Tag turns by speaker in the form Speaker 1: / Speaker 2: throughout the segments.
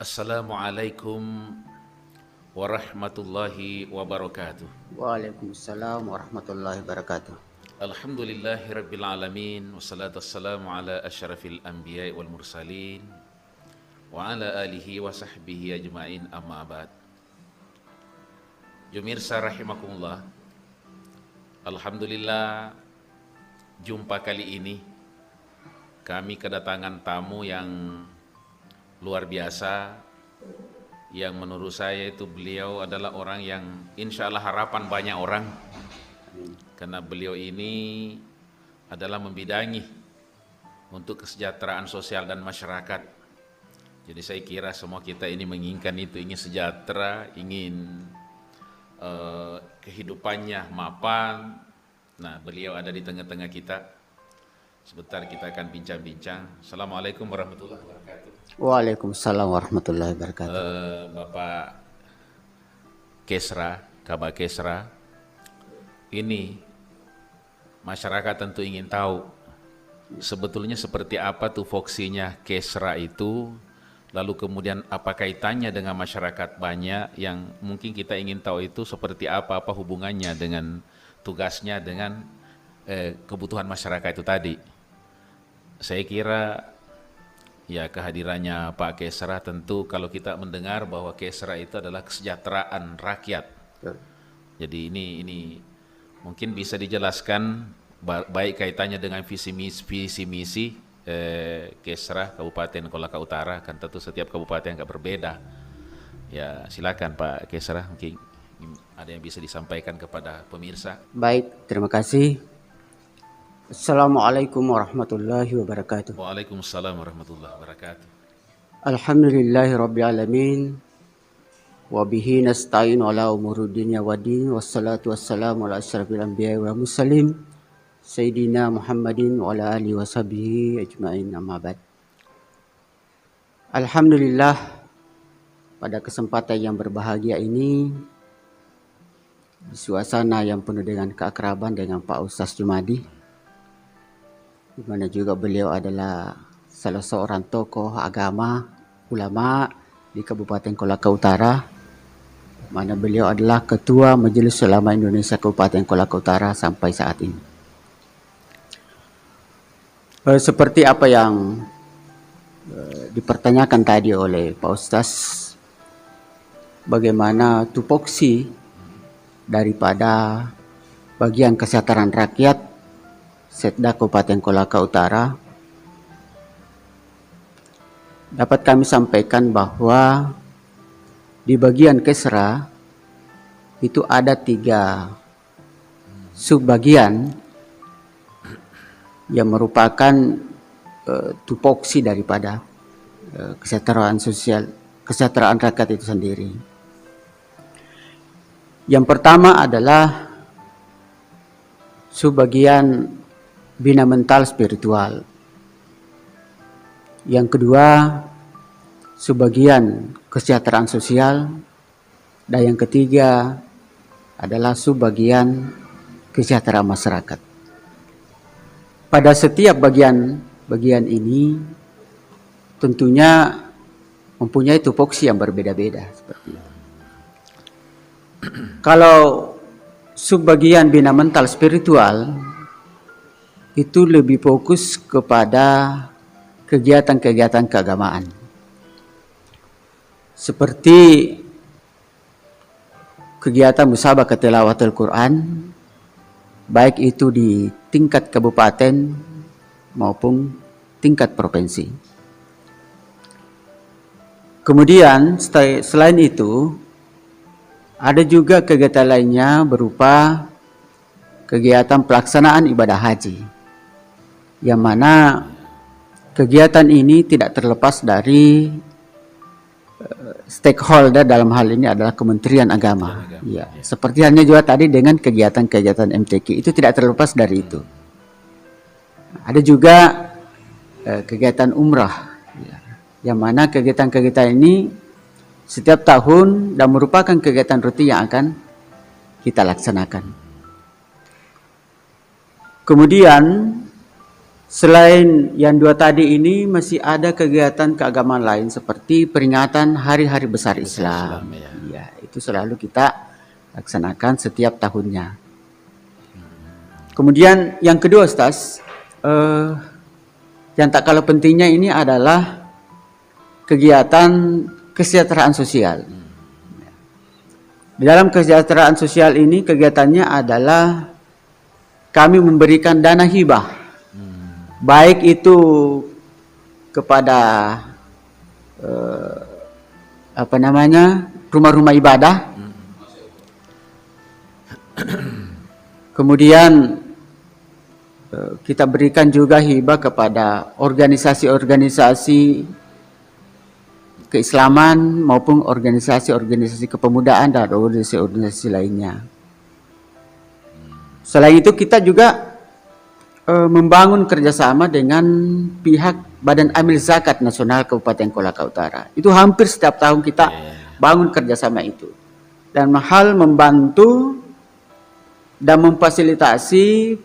Speaker 1: Assalamualaikum warahmatullahi wabarakatuh.
Speaker 2: Waalaikumsalam warahmatullahi wabarakatuh.
Speaker 1: Alhamdulillahirabbil alamin wassalatu wassalamu ala asyrafil anbiya'i wal mursalin wa ala alihi wa sahbihi ajmain amma ba'd. Jumirsa rahimakumullah. Alhamdulillah, jumpa kali ini kami kedatangan tamu yang luar biasa, yang menurut saya itu beliau adalah orang yang insya Allah harapan banyak orang, karena beliau ini adalah membidangi untuk kesejahteraan sosial dan masyarakat. Jadi saya kira semua kita ini menginginkan itu, ingin sejahtera, ingin kehidupannya mapan. Nah, beliau ada di tengah-tengah kita. Sebentar kita akan bincang-bincang. Assalamualaikum warahmatullahi wabarakatuh.
Speaker 2: Waalaikumsalam warahmatullahi wabarakatuh.
Speaker 1: Bapak Kesra, Kabak Kesra, ini masyarakat tentu ingin tahu sebetulnya seperti apa tuh foksinya Kesra itu, lalu kemudian apa kaitannya dengan masyarakat banyak, yang mungkin kita ingin tahu itu seperti apa hubungannya dengan tugasnya dengan kebutuhan masyarakat itu tadi. Saya kira ya kehadirannya Pak Kesra, tentu kalau kita mendengar bahwa Kesra itu adalah kesejahteraan rakyat. Jadi ini mungkin bisa dijelaskan baik kaitannya dengan visi misi Kesra Kabupaten Kolaka Utara, kan tentu setiap kabupaten agak berbeda. Ya silakan Pak Kesra, mungkin ada yang bisa disampaikan kepada pemirsa.
Speaker 2: Baik, terima kasih. Assalamualaikum warahmatullahi wabarakatuh.
Speaker 1: Waalaikumsalam warahmatullahi wabarakatuh.
Speaker 2: Alhamdulillahirabbil alamin. Wa bihi nasta'in ala umuri dunya waddin. Wassalatu wassalamu ala asyrafil anbiya'i wal mursalin Sayyidina Muhammadin wa ala alihi washabihi ajmain amma ba'd. Alhamdulillah, pada kesempatan yang berbahagia ini, di suasana yang penuh dengan keakraban dengan Pak Ustaz Jumadi, di mana juga beliau adalah salah seorang tokoh agama, ulama di Kabupaten Kolaka Utara, mana beliau adalah Ketua Majelis Ulama Indonesia Kabupaten Kolaka Utara sampai saat ini. Seperti apa yang dipertanyakan tadi oleh Pak Ustaz, bagaimana tupoksi daripada bagian kesejahteraan rakyat Setda Kabupaten Kolaka Utara, dapat kami sampaikan bahwa di bagian Kesra itu ada 3 subbagian yang merupakan tupoksi daripada kesejahteraan sosial, kesejahteraan rakyat itu sendiri. Yang pertama adalah subbagian bina mental spiritual. Yang kedua, subbagian kesejahteraan sosial. Dan yang ketiga adalah subbagian kesejahteraan masyarakat. Pada setiap bagian ini tentunya mempunyai tupoksi yang berbeda-beda seperti itu. Kalau subbagian bina mental spiritual itu lebih fokus kepada kegiatan-kegiatan keagamaan, seperti kegiatan musabaqah tilawatul Quran, baik itu di tingkat kabupaten maupun tingkat provinsi. Kemudian selain itu, ada juga kegiatan lainnya berupa kegiatan pelaksanaan ibadah haji, yang mana kegiatan ini tidak terlepas dari stakeholder, dalam hal ini adalah Kementerian Agama. Ya, seperti halnya juga tadi dengan kegiatan-kegiatan MTQ, itu tidak terlepas dari itu. Ada juga kegiatan umrah, ya, yang mana kegiatan-kegiatan ini setiap tahun dan merupakan kegiatan rutin yang akan kita laksanakan. Kemudian Selain yang dua tadi ini masih ada kegiatan keagamaan lain seperti peringatan hari-hari besar Islam. Ya, itu selalu kita laksanakan setiap tahunnya. Kemudian yang kedua, Ustaz, yang tak kalah pentingnya ini adalah kegiatan kesejahteraan sosial. Di dalam kesejahteraan sosial ini kegiatannya adalah kami memberikan dana hibah. Baik itu kepada rumah-rumah ibadah, kemudian kita berikan juga hibah kepada organisasi-organisasi keislaman maupun organisasi-organisasi kepemudaan dan organisasi-organisasi lainnya. Selain itu kita juga membangun kerjasama dengan pihak Badan Amil Zakat Nasional Kabupaten Kolaka Utara. Itu hampir setiap tahun kita bangun kerjasama itu. Dan hal membantu dan memfasilitasi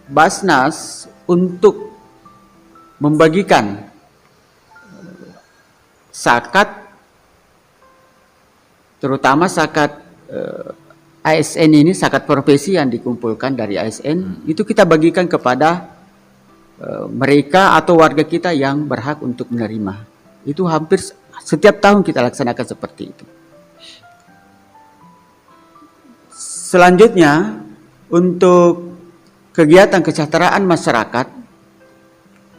Speaker 2: Basnas untuk membagikan zakat, terutama zakat ASN ini, zakat profesi yang dikumpulkan dari ASN, itu kita bagikan kepada mereka atau warga kita yang berhak untuk menerima. Itu hampir setiap tahun kita laksanakan seperti itu. Selanjutnya, untuk kegiatan kesejahteraan masyarakat,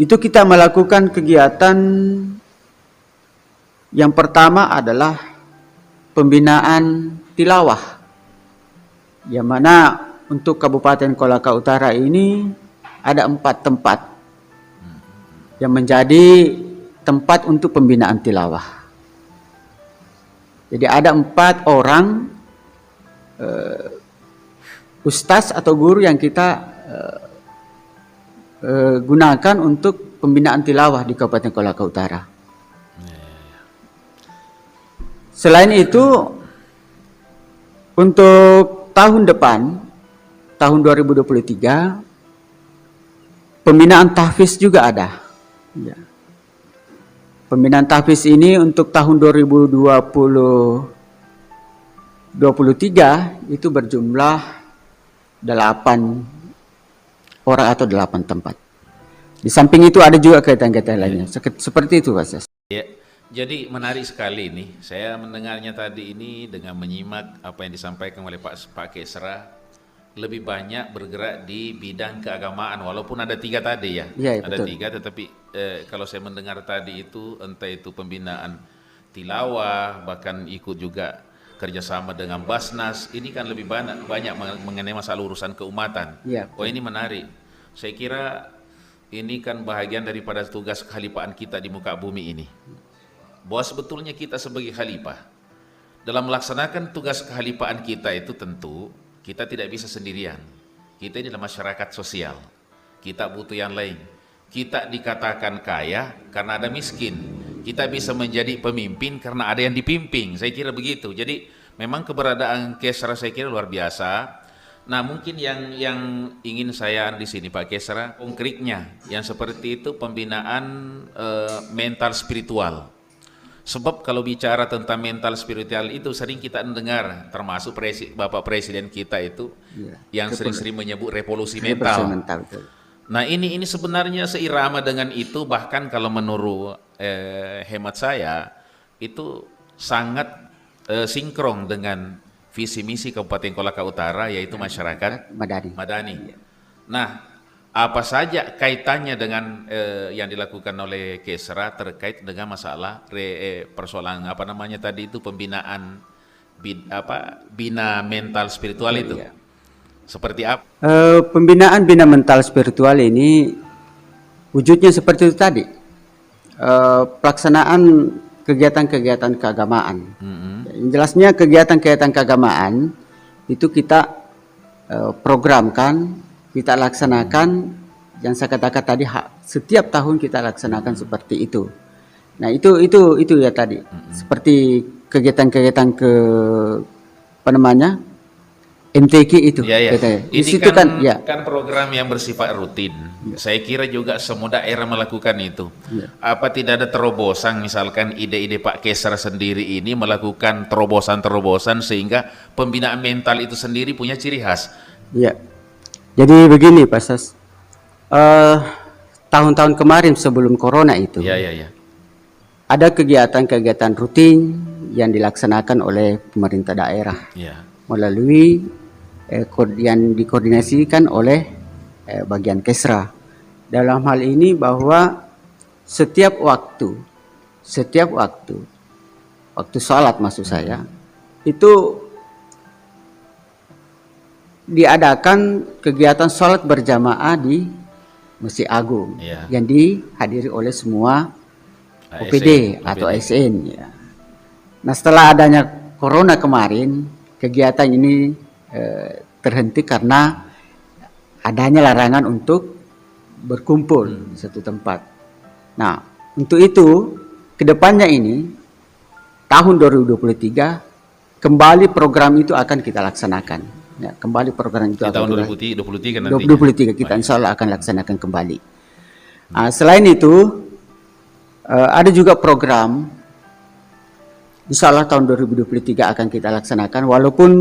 Speaker 2: itu kita melakukan kegiatan yang pertama adalah pembinaan tilawah. Yang mana untuk Kabupaten Kolaka Utara ini ada 4 tempat yang menjadi tempat untuk pembinaan tilawah. Jadi ada 4 orang ustaz atau guru yang kita gunakan untuk pembinaan tilawah di Kabupaten Kolaka Utara. Selain itu, untuk tahun depan, tahun 2023, pembinaan tahfiz juga ada. Ya. Pembinaan tahfiz ini untuk tahun 2023 itu berjumlah 8 orang atau 8 tempat. Di samping itu ada juga kegiatan-kegiatan lainnya. Seperti itu, Pak.
Speaker 1: Ya. Jadi menarik sekali nih, saya mendengarnya tadi ini dengan menyimak apa yang disampaikan oleh Pak Kesra, lebih banyak bergerak di bidang keagamaan, walaupun ada 3 tadi ya, ada betul. 3, tetapi kalau saya mendengar tadi itu, entah itu pembinaan tilawah, bahkan ikut juga kerjasama dengan Basnas, ini kan lebih banyak mengenai masalah urusan keumatan. Ya, oh ini menarik, saya kira ini kan bahagian daripada tugas kekhalifahan kita di muka bumi ini. Bahwa sebetulnya kita sebagai khalifah dalam melaksanakan tugas kekhalifahan kita itu tentu kita tidak bisa sendirian. Kita ini adalah masyarakat sosial. Kita butuh yang lain. Kita dikatakan kaya karena ada miskin. Kita bisa menjadi pemimpin karena ada yang dipimpin. Saya kira begitu. Jadi memang keberadaan Kesra saya kira luar biasa. Nah mungkin yang ingin saya di sini Pak Kesra, konkretnya yang seperti itu pembinaan mental spiritual. Sebab kalau bicara tentang mental spiritual itu sering kita mendengar, termasuk Bapak Presiden kita itu yang sering-sering menyebut revolusi mental. Nah ini sebenarnya seirama dengan itu, bahkan kalau menurut hemat saya itu sangat sinkron dengan visi misi Kabupaten Kolaka Utara, yaitu masyarakat Madani. Nah apa saja kaitannya dengan yang dilakukan oleh Kesra terkait dengan masalah persoalan tadi itu pembinaan bina mental spiritual itu? Seperti apa?
Speaker 2: Pembinaan bina mental spiritual ini wujudnya seperti itu tadi. Pelaksanaan kegiatan-kegiatan keagamaan. Yang jelasnya kegiatan-kegiatan keagamaan itu kita programkan, kita laksanakan, yang saya katakan tadi setiap tahun kita laksanakan seperti itu. Nah itu ya tadi, seperti kegiatan-kegiatan MTQ itu.
Speaker 1: Ya, ya.
Speaker 2: Katanya. Di
Speaker 1: Ini
Speaker 2: situ
Speaker 1: kan,
Speaker 2: ya.
Speaker 1: kan program yang bersifat rutin. Saya kira juga semua daerah melakukan itu. Apa tidak ada terobosan, misalkan ide-ide Pak Kesra sendiri ini melakukan terobosan-terobosan sehingga pembinaan mental itu sendiri punya ciri khas.
Speaker 2: Ya. Jadi begini Pak Sas. Tahun-tahun kemarin sebelum corona itu,
Speaker 1: Ya, ya, ya.
Speaker 2: ada kegiatan-kegiatan rutin yang dilaksanakan oleh pemerintah daerah
Speaker 1: Ya.
Speaker 2: melalui yang dikoordinasikan oleh bagian Kesra. Dalam hal ini bahwa setiap waktu sholat maksud saya, itu diadakan kegiatan sholat berjamaah di Masjid Agung
Speaker 1: Ya.
Speaker 2: yang dihadiri oleh semua OPD atau ASN. Ya. Nah setelah adanya corona kemarin, kegiatan ini terhenti karena adanya larangan untuk berkumpul di satu tempat. Nah untuk itu kedepannya ini tahun 2023 kembali program itu akan kita laksanakan. Ya, kembali program itu
Speaker 1: Di
Speaker 2: akan
Speaker 1: tahun 2023 nantinya.
Speaker 2: 2023 kita insya Allah akan laksanakan kembali. Selain itu ada juga program insya Allah tahun 2023 akan kita laksanakan, walaupun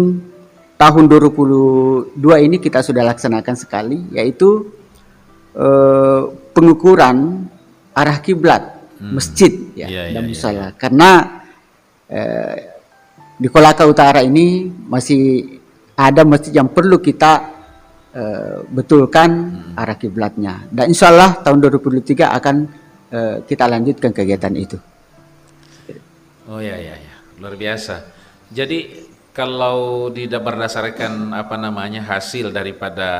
Speaker 2: tahun 2022 ini kita sudah laksanakan sekali, yaitu pengukuran arah kiblat masjid dan musala. Karena di Kolaka Utara ini masih ada masjid yang perlu kita betulkan arah kiblatnya, dan insya Allah tahun 2023 akan kita lanjutkan kegiatan itu.
Speaker 1: Oh ya, ya, ya, luar biasa. Jadi kalau tidak berdasarkan hasil daripada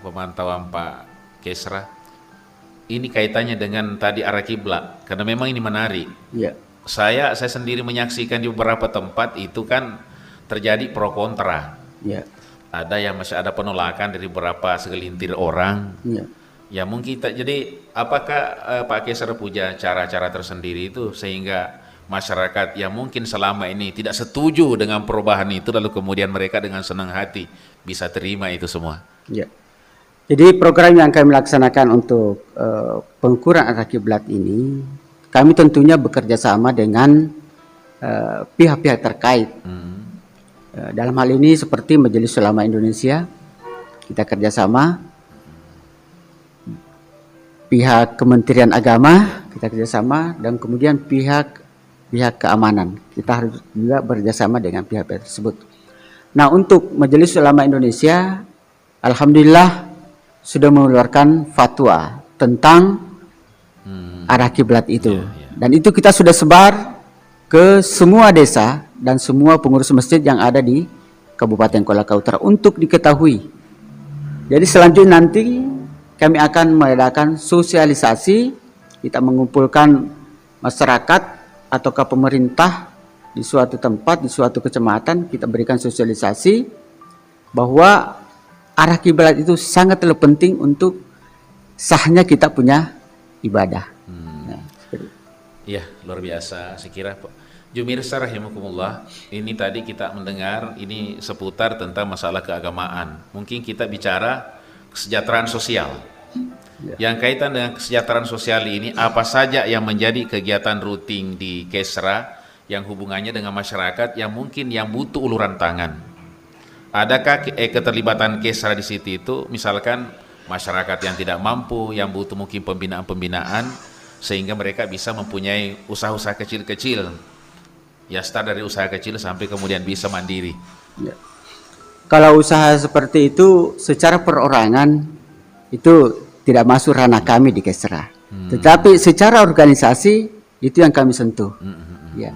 Speaker 1: pemantauan Pak Kesra, ini kaitannya dengan tadi arah kiblat, karena memang ini menarik.
Speaker 2: Ya.
Speaker 1: Saya sendiri menyaksikan di beberapa tempat itu kan terjadi pro kontra.
Speaker 2: Ya.
Speaker 1: Ada yang masih ada penolakan dari beberapa segelintir orang.
Speaker 2: Ya.
Speaker 1: Ya mungkin jadi apakah Pak Kesra punya cara-cara tersendiri itu sehingga masyarakat yang mungkin selama ini tidak setuju dengan perubahan itu, lalu kemudian mereka dengan senang hati bisa terima itu semua?
Speaker 2: Ya. Jadi program yang kami laksanakan untuk pengukuran arah kiblat ini, kami tentunya bekerja sama dengan pihak-pihak terkait. Dalam hal ini seperti Majelis Ulama Indonesia, kita kerjasama, pihak Kementerian Agama kita kerjasama, dan kemudian pihak keamanan kita harus juga bekerjasama dengan pihak tersebut. Nah untuk Majelis Ulama Indonesia, alhamdulillah sudah mengeluarkan fatwa tentang arah kiblat itu, dan itu kita sudah sebar ke semua desa dan semua pengurus masjid yang ada di Kabupaten Kolaka Utara untuk diketahui. Jadi selanjutnya nanti kami akan mengadakan sosialisasi, kita mengumpulkan masyarakat ataukah pemerintah di suatu tempat, di suatu kecamatan, kita berikan sosialisasi bahwa arah kiblat itu sangatlah penting untuk sahnya kita punya ibadah.
Speaker 1: Iya, luar biasa. Saya kira Jumirsa rahimakumullah, ini tadi kita mendengar ini seputar tentang masalah keagamaan. Mungkin kita bicara kesejahteraan sosial. Yang kaitan dengan kesejahteraan sosial ini, apa saja yang menjadi kegiatan rutin di Kesra yang hubungannya dengan masyarakat yang mungkin yang butuh uluran tangan? Adakah keterlibatan Kesra di situ itu, misalkan masyarakat yang tidak mampu, yang butuh mungkin pembinaan-pembinaan, sehingga mereka bisa mempunyai usaha-usaha kecil-kecil, ya start dari usaha kecil sampai kemudian bisa mandiri.
Speaker 2: Ya. Kalau usaha seperti itu secara perorangan itu tidak masuk ranah kami di Kesra. Tetapi secara organisasi itu yang kami sentuh. Ya.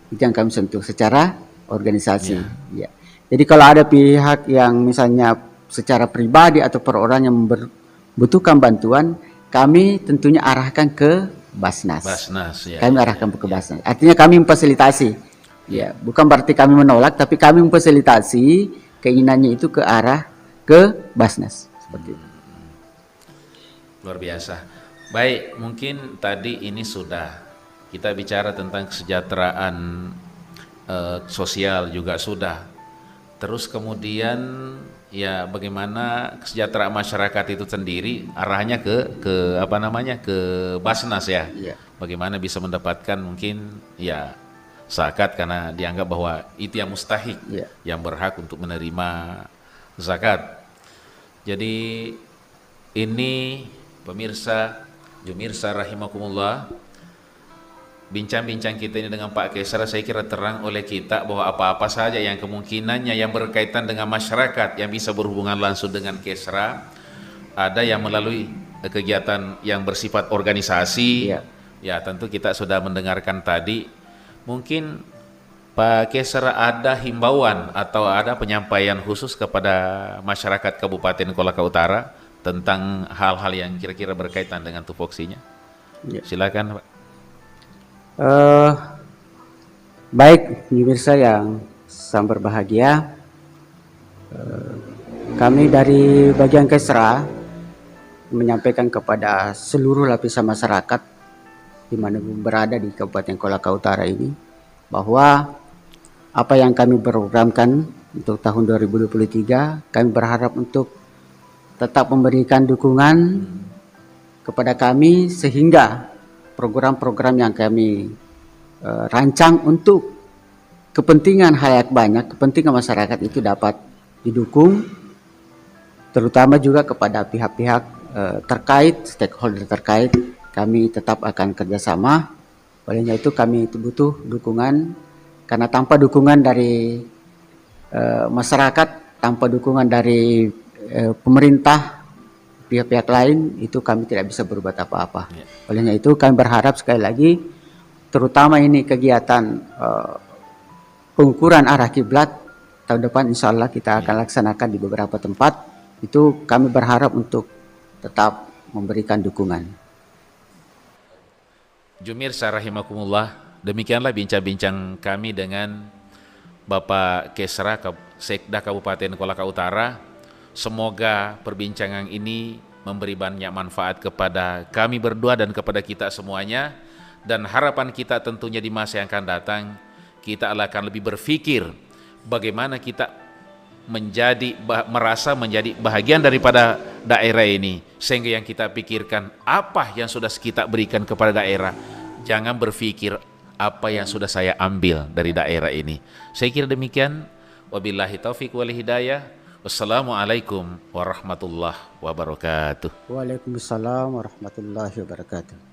Speaker 2: Itu yang kami sentuh secara organisasi. Ya. Jadi kalau ada pihak yang misalnya secara pribadi atau perorangan yang membutuhkan bantuan, kami tentunya arahkan ke Basnas. Kami arahkan ke Basnas. Artinya kami memfasilitasi. Ya, bukan berarti kami menolak, tapi kami memfasilitasi keinginannya itu ke arah ke Basnas. Seperti itu.
Speaker 1: Luar biasa. Baik, mungkin tadi ini sudah kita bicara tentang kesejahteraan sosial juga sudah. Terus kemudian ya bagaimana kesejahteraan masyarakat itu sendiri arahnya ke apa namanya ke Basnas ya.
Speaker 2: Iya.
Speaker 1: Bagaimana bisa mendapatkan mungkin ya zakat karena dianggap bahwa itu yang mustahik,
Speaker 2: Iya.
Speaker 1: yang berhak untuk menerima zakat. Jadi ini pemirsa, jumirsa rahimakumullah, bincang-bincang kita ini dengan Pak Kesra saya kira terang oleh kita bahwa apa-apa saja yang kemungkinannya yang berkaitan dengan masyarakat yang bisa berhubungan langsung dengan Kesra, ada yang melalui kegiatan yang bersifat organisasi.
Speaker 2: Iya.
Speaker 1: Ya tentu kita sudah mendengarkan tadi. Mungkin Pak Kesra ada himbauan atau ada penyampaian khusus kepada masyarakat Kabupaten Kolaka Utara tentang hal-hal yang kira-kira berkaitan dengan tupoksinya.
Speaker 2: Iya.
Speaker 1: Silakan Pak.
Speaker 2: Baik pemirsa yang sangat berbahagia, kami dari bagian Kesra menyampaikan kepada seluruh lapisan masyarakat di mana berada di Kabupaten Kolaka Utara ini bahwa apa yang kami programkan untuk tahun 2023, kami berharap untuk tetap memberikan dukungan kepada kami sehingga program-program yang kami rancang untuk kepentingan halayak banyak, kepentingan masyarakat itu dapat didukung, terutama juga kepada pihak-pihak terkait, stakeholder terkait. Kami tetap akan kerjasama. Olehnya itu kami butuh dukungan, karena tanpa dukungan dari masyarakat, tanpa dukungan dari pemerintah, pihak-pihak lain, itu kami tidak bisa berbuat apa-apa. Olehnya itu kami berharap sekali lagi, terutama ini kegiatan pengukuran arah kiblat tahun depan insya Allah kita akan laksanakan di beberapa tempat. Itu kami berharap untuk tetap memberikan dukungan.
Speaker 1: Jumirsa rahimakumullah, demikianlah bincang-bincang kami dengan Bapak Kesra Sekda Kabupaten Kolaka Utara. Semoga perbincangan ini memberi banyak manfaat kepada kami berdua dan kepada kita semuanya. Dan harapan kita tentunya di masa yang akan datang, kita akan lebih berpikir bagaimana kita merasa menjadi bahagian daripada daerah ini. Sehingga yang kita pikirkan, apa yang sudah kita berikan kepada daerah. Jangan berpikir apa yang sudah saya ambil dari daerah ini. Saya kira demikian. Wabillahi taufiq wal hidayah. Wassalamualaikum warahmatullahi wabarakatuh.
Speaker 2: Waalaikumsalam warahmatullahi wabarakatuh.